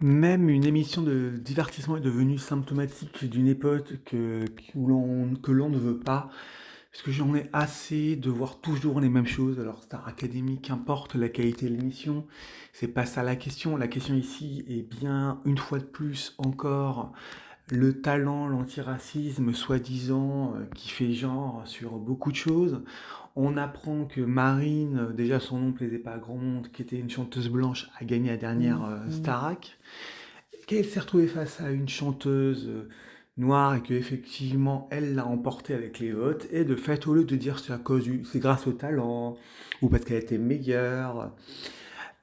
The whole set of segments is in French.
Même une émission de divertissement est devenue symptomatique d'une époque que l'on ne veut pas, parce que j'en ai assez de voir toujours les mêmes choses. Alors Star Academy, qu'importe la qualité de l'émission, c'est pas ça la question. La question ici est bien, une fois de plus encore, le talent, l'antiracisme soi-disant qui fait genre sur beaucoup de choses. On apprend que Marine, déjà son nom plaisait pas à grand monde, qui était une chanteuse blanche, a gagné la dernière Starac, qu'elle s'est retrouvée face à une chanteuse noire et que effectivement elle l'a emporté avec les votes, et de fait au lieu de dire c'est grâce au talent ou parce qu'elle était meilleure,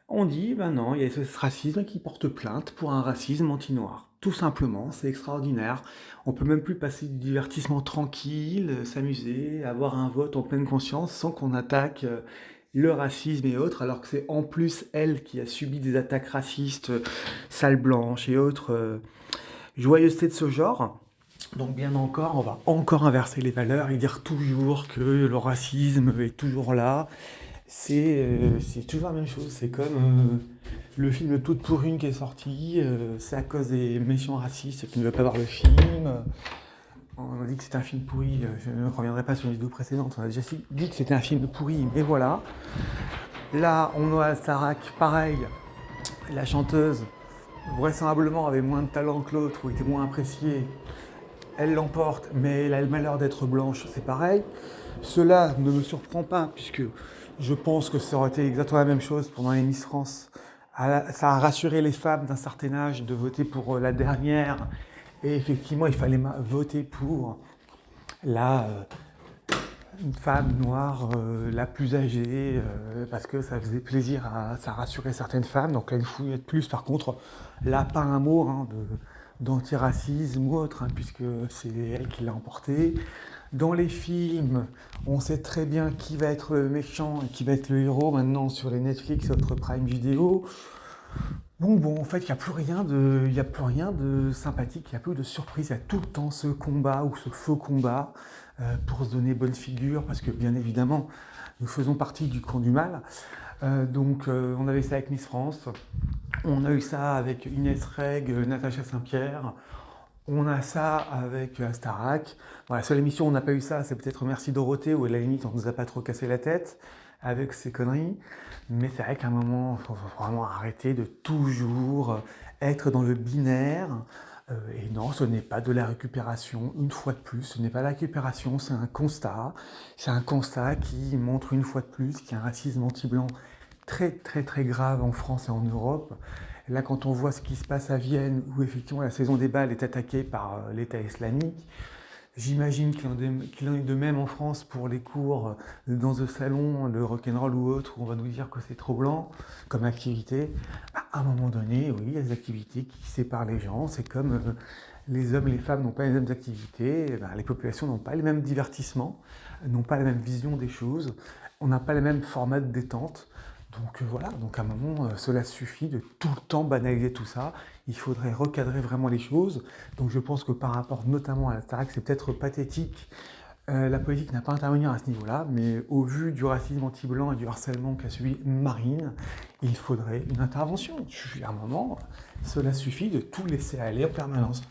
on dit, ben non, il y a ce racisme qui porte plainte pour un racisme anti-noir. Tout simplement, c'est extraordinaire. On peut même plus passer du divertissement tranquille, s'amuser, avoir un vote en pleine conscience sans qu'on attaque le racisme et autres, alors que c'est en plus elle qui a subi des attaques racistes, sale blanche et autres joyeusetés de ce genre. Donc bien encore, on va encore inverser les valeurs et dire toujours que le racisme est toujours là. C'est toujours la même chose. C'est comme le film Toute pour une qui est sorti. C'est à cause des méchants racistes qui ne veulent pas voir le film. On a dit que c'était un film pourri. Je ne reviendrai pas sur les vidéos précédentes. On a déjà dit que c'était un film pourri. Mais voilà. Là, on a Starac, pareil. La chanteuse, vraisemblablement, avait moins de talent que l'autre ou était moins appréciée. Elle l'emporte, mais elle a le malheur d'être blanche, c'est pareil. Cela ne me surprend pas, puisque je pense que ça aurait été exactement la même chose pendant les Miss France. Ça a rassuré les femmes d'un certain âge de voter pour la dernière, et effectivement, il fallait voter pour la une femme noire la plus âgée, parce que ça faisait plaisir, ça rassurait certaines femmes. Donc là, une fouille de plus. Par contre, là, pas un mot d'antiracisme ou autre, puisque c'est elle qui l'a emporté. Dans les films, on sait très bien qui va être le méchant et qui va être le héros maintenant sur les Netflix et autres Prime Video. Bon, en fait, il y a plus rien de sympathique, il n'y a plus de surprise. Il y a tout le temps ce combat ou ce faux combat pour se donner bonne figure, parce que bien évidemment, nous faisons partie du camp du mal. On avait ça avec Miss France, on a eu ça avec Inès Reg, Natacha Saint-Pierre, on a ça avec Starac. Bon, la seule émission où on n'a pas eu ça, c'est peut-être Merci Dorothée, où à la limite on ne nous a pas trop cassé la tête avec ces conneries. Mais c'est vrai qu'à un moment, il faut vraiment arrêter de toujours être dans le binaire. Et non, ce n'est pas de la récupération, une fois de plus. Ce n'est pas la récupération, c'est un constat. C'est un constat qui montre une fois de plus qu'il y a un racisme anti-blanc très très très grave en France et en Europe. Là, quand on voit ce qui se passe à Vienne, où effectivement la saison des bals est attaquée par l'État islamique, j'imagine qu'il en est de même en France pour les cours dans le salon, le rock'n'roll ou autre, où on va nous dire que c'est trop blanc comme activité. À un moment donné, oui, il y a des activités qui séparent les gens. C'est comme les hommes et les femmes n'ont pas les mêmes activités, les populations n'ont pas les mêmes divertissements, n'ont pas la même vision des choses, on n'a pas les mêmes formats de détente. Donc voilà, donc à un moment, cela suffit de tout le temps banaliser tout ça. Il faudrait recadrer vraiment les choses. Donc je pense que par rapport notamment à la Starac, c'est peut-être pathétique. La politique n'a pas à intervenir à ce niveau-là, mais au vu du racisme anti-blanc et du harcèlement qu'a subi Marine, il faudrait une intervention. À un moment, cela suffit de tout laisser aller en permanence.